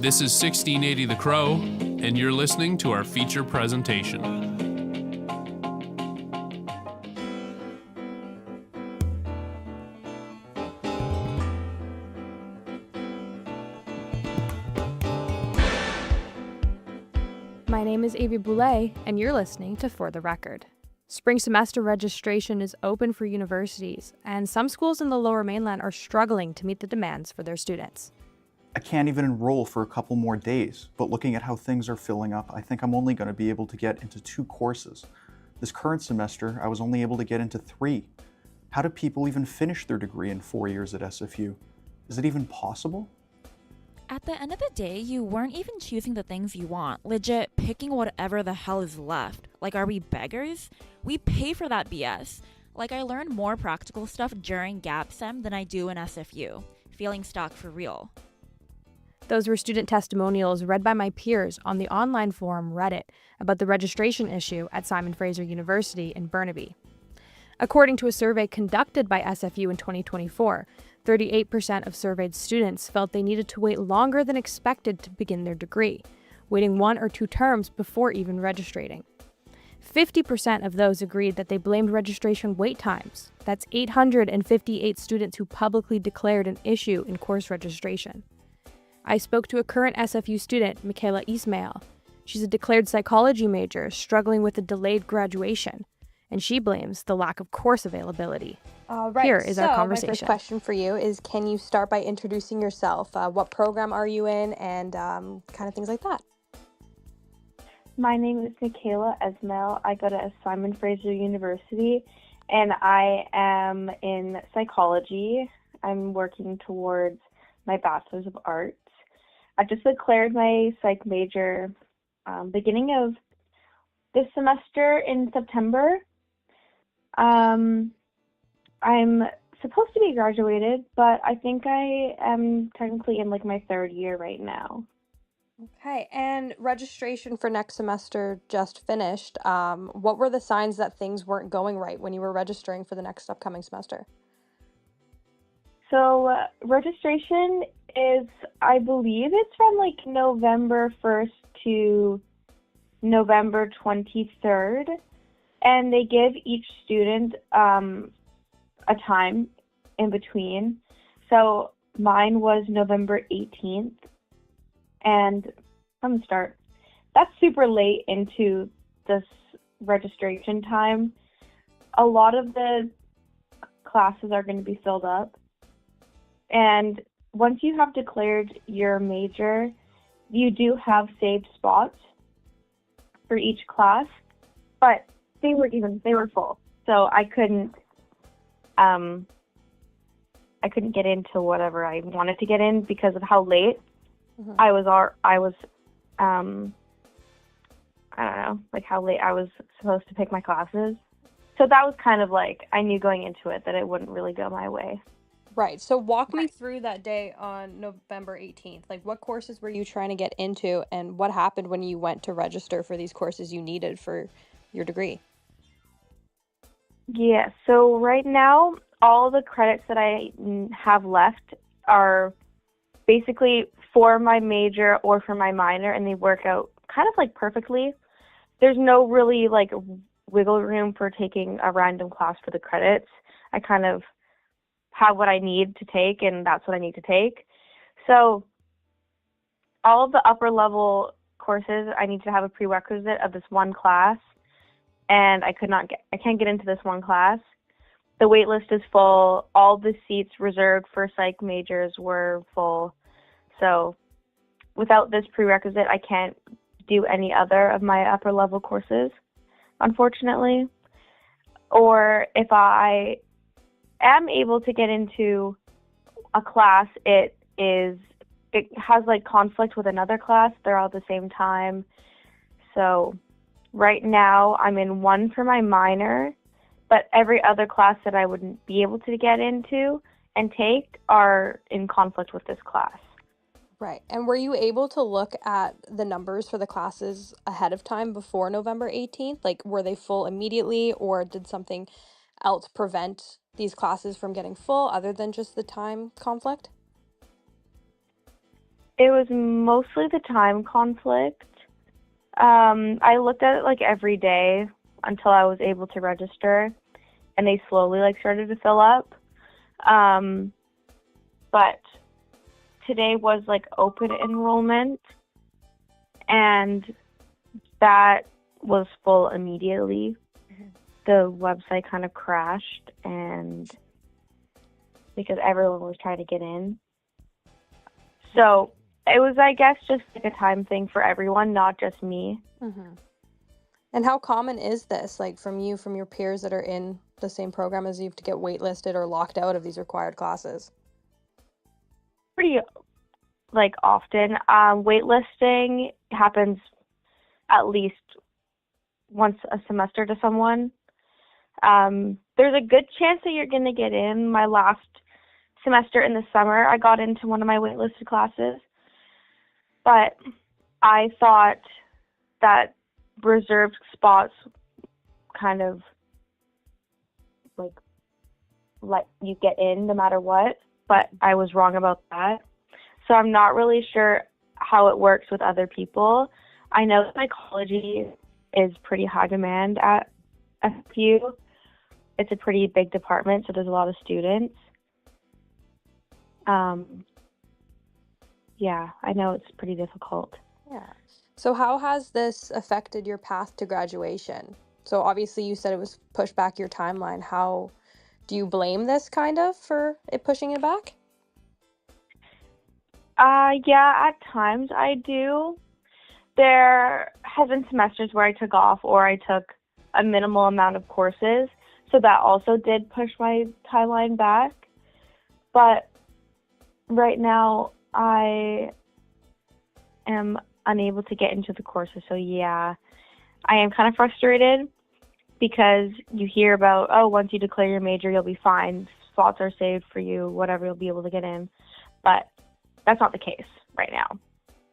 This is 1680 The Crow, and you're listening to our feature presentation. My name is Avi Boulay, and you're listening to For the Record. Spring semester registration is open for universities, and some schools in the Lower Mainland are struggling to meet the demands for their students. I can't even enroll for a couple more days, but looking at how things are filling up, I think I'm only going to be able to get into 2 courses. This current semester, I was only able to get into 3. How do people even finish their degree in 4 years at SFU? Is it even possible? At the end of the day, you weren't even choosing the things you want, legit picking whatever the hell is left. Like, are we beggars? We pay for that BS. Like, I learned more practical stuff during Gap Sem than I do in SFU. Feeling stuck for real. Those were student testimonials read by my peers on the online forum Reddit about the registration issue at Simon Fraser University in Burnaby. According to a survey conducted by SFU in 2024, 38% of surveyed students felt they needed to wait longer than expected to begin their degree, waiting 1 or 2 terms before even registering. 50% of those agreed that they blamed registration wait times. That's 858 students who publicly declared an issue in course registration. I spoke to a current SFU student, Michaela Ismail. She's a declared psychology major struggling with a delayed graduation, and she blames the lack of course availability. Here is our conversation. My first question for you is, can you start by introducing yourself? What program are you in, and kind of things like that? My name is Michaela Ismail. I go to Simon Fraser University, and I am in psychology. I'm working towards my Bachelor's of Arts. I just declared my psych major beginning of this semester in September. I'm supposed to be graduated, but I think I am technically in like my 3rd year right now. Okay, and registration for next semester just finished. What were the signs that things weren't going right when you were registering for the next upcoming semester? So registration is, I believe it's from like November 1st to November 23rd, and they give each student a time in between. So mine was November 18th, and I'm gonna start. That's super late into this registration time. A lot of the classes are going to be filled up. And once you have declared your major, you do have saved spots for each class, but they were full. So I couldn't get into whatever I wanted to get in because of how late I don't know, like how late I was supposed to pick my classes. So that was kind of like, I knew going into it that it wouldn't really go my way. Right. So walk me through that day on November 18th. Like, what courses were you trying to get into, and what happened when you went to register for these courses you needed for your degree? Yeah, so right now, all the credits that I have left are basically for my major or for my minor, and they work out kind of like perfectly. There's no really like wiggle room for taking a random class for the credits. I kind of have what I need to take, and that's what I need to take. So all of the upper level courses, I need to have a prerequisite of this one class, and I can't get into this one class. The wait list is full. All the seats reserved for psych majors were full. So without this prerequisite, I can't do any other of my upper level courses, unfortunately. Or if I am able to get into a class, it has like conflict with another class. They're all at the same time. So right now I'm in one for my minor, but every other class that I wouldn't be able to get into and take are in conflict with this class. Right. And were you able to look at the numbers for the classes ahead of time before November 18th? Like, were they full immediately, or did something else prevent these classes from getting full other than just the time conflict? It was mostly the time conflict. I looked at it like every day until I was able to register, and they slowly like started to fill up. But today was like open enrollment, and that was full immediately. The website kind of crashed, and because everyone was trying to get in. So it was, I guess, just like a time thing for everyone, not just me. And how common is this, like from your peers that are in the same program as you, to get waitlisted or locked out of these required classes? Pretty like often. Waitlisting happens at least once a semester to someone. There's a good chance that you're going to get in. My last semester in the summer, I got into one of my waitlisted classes, but I thought that reserved spots kind of like let you get in no matter what, but I was wrong about that. So I'm not really sure how it works with other people. I know psychology is pretty high demand at FU. It's a pretty big department, so there's a lot of students. Yeah, I know it's pretty difficult. Yeah. So how has this affected your path to graduation? So obviously you said it was pushed back your timeline. How do you blame this kind of for it pushing it back? Yeah, at times I do. There have been semesters where I took off or I took a minimal amount of courses, so that also did push my timeline back. But right now I am unable to get into the courses, so yeah, I am kind of frustrated because you hear about, oh, once you declare your major, you'll be fine, spots are saved for you, whatever, you'll be able to get in. But that's not the case right now,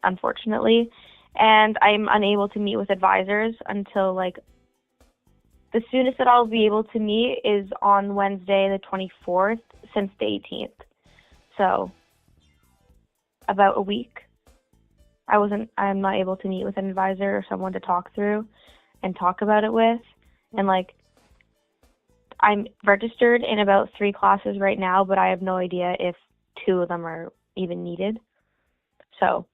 unfortunately. And I'm unable to meet with advisors until like the soonest that I'll be able to meet is on Wednesday the 24th since the 18th. So about a week. I'm not able to meet with an advisor or someone to talk through and talk about it with. And like, I'm registered in about 3 classes right now, but I have no idea if 2 of them are even needed. So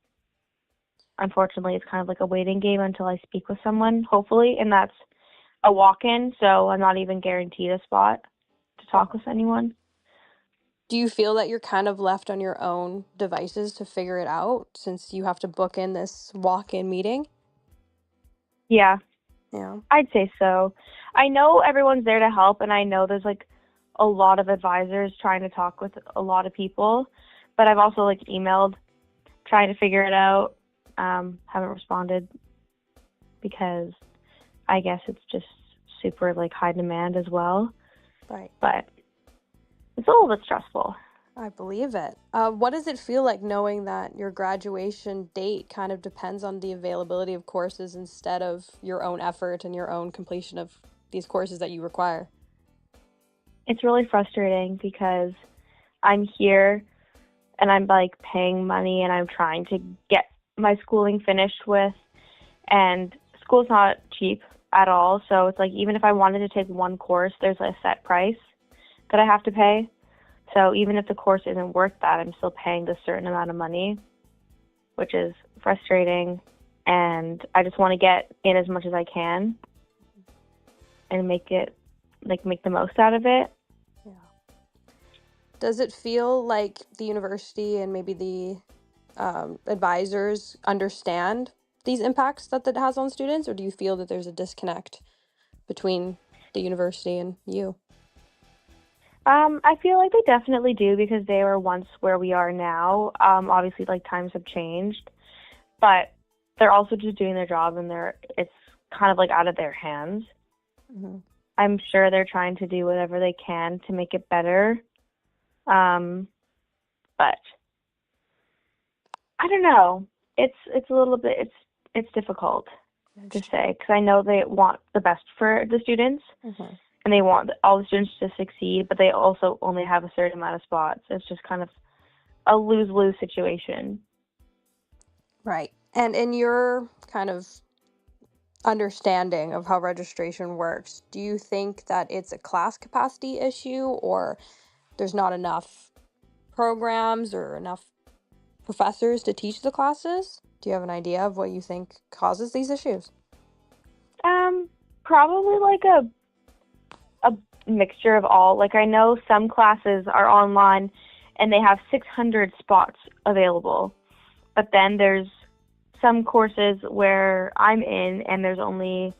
unfortunately, it's kind of like a waiting game until I speak with someone, hopefully, and that's a walk-in, so I'm not even guaranteed a spot to talk with anyone. Do you feel that you're kind of left on your own devices to figure it out since you have to book in this walk-in meeting? Yeah, Yeah. I'd say so. I know everyone's there to help, and I know there's like a lot of advisors trying to talk with a lot of people, but I've also like emailed trying to figure it out. Haven't responded because I guess it's just super like high demand as well. Right. But it's a little bit stressful. I believe it. What does it feel like knowing that your graduation date kind of depends on the availability of courses instead of your own effort and your own completion of these courses that you require? It's really frustrating because I'm here and I'm like paying money and I'm trying to get my schooling finished with, and school's not cheap at all. So it's like, even if I wanted to take one course, there's a set price that I have to pay. So even if the course isn't worth that, I'm still paying this certain amount of money, which is frustrating. And I just want to get in as much as I can and make the most out of it. Yeah. Does it feel like the university and maybe the advisors understand these impacts that has on students, or do you feel that there's a disconnect between the university and you? I feel like they definitely do because they were once where we are now. Obviously, like times have changed, but they're also just doing their job, and it's kind of like out of their hands. Mm-hmm. I'm sure they're trying to do whatever they can to make it better, but I don't know. It's a little bit it's difficult to say because I know they want the best for the students. Mm-hmm. And they want all the students to succeed, but they also only have a certain amount of spots. It's just kind of a lose-lose situation. Right. And in your kind of understanding of how registration works, do you think that it's a class capacity issue, or there's not enough programs or enough professors to teach the classes? Do you have an idea of what you think causes these issues? Probably like a mixture of all. Like I know some classes are online and they have 600 spots available, but then there's some courses where I'm in and there's only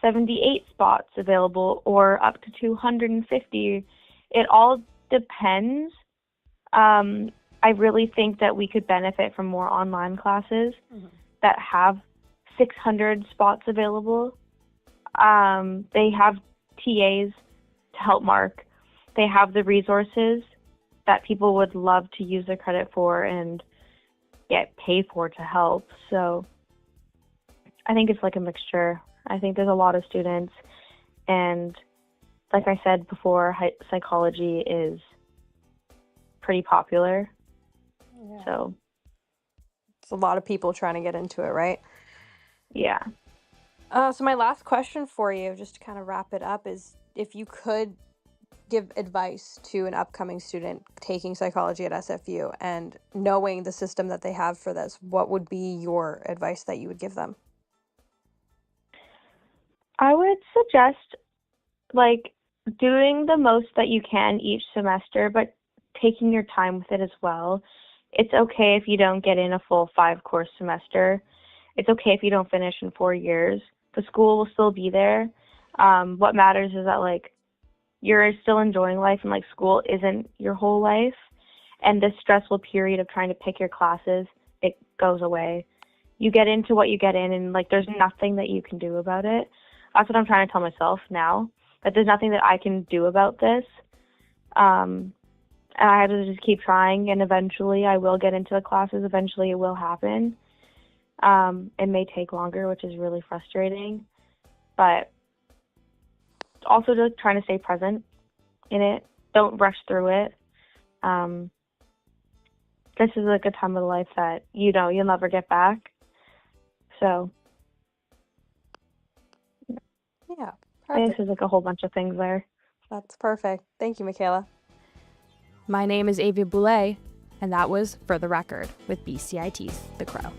78 spots available or up to 250. It all depends. I really think that we could benefit from more online classes that have 600 spots available. They have TAs to help mark. They have the resources that people would love to use their credit for and get paid for to help. So I think it's like a mixture. I think there's a lot of students, and like I said before, psychology is pretty popular. Yeah. So It's a lot of people trying to get into it, right? yeah. So my last question for you, just to kind of wrap it up, is if you could give advice to an upcoming student taking psychology at SFU and knowing the system that they have for this, what would be your advice that you would give them? I would suggest like doing the most that you can each semester, but taking your time with it as well. It's okay if you don't get in a full 5-course semester. It's okay if you don't finish in 4 years. The school will still be there. What matters is that like you're still enjoying life and like school isn't your whole life. And this stressful period of trying to pick your classes, it goes away. You get into what you get in and like there's nothing that you can do about it. That's what I'm trying to tell myself now, that there's nothing that I can do about this. And I have to just keep trying, and eventually I will get into the classes. Eventually it will happen. It may take longer, which is really frustrating, but also just trying to stay present in it. Don't rush through it. This is like a time of life that you'll never get back. So Yeah, I think perfect. there's like a whole bunch of things there. That's perfect. Thank you, Michaela. My name is Avia Boulay, and that was For the Record with BCIT's The Crow.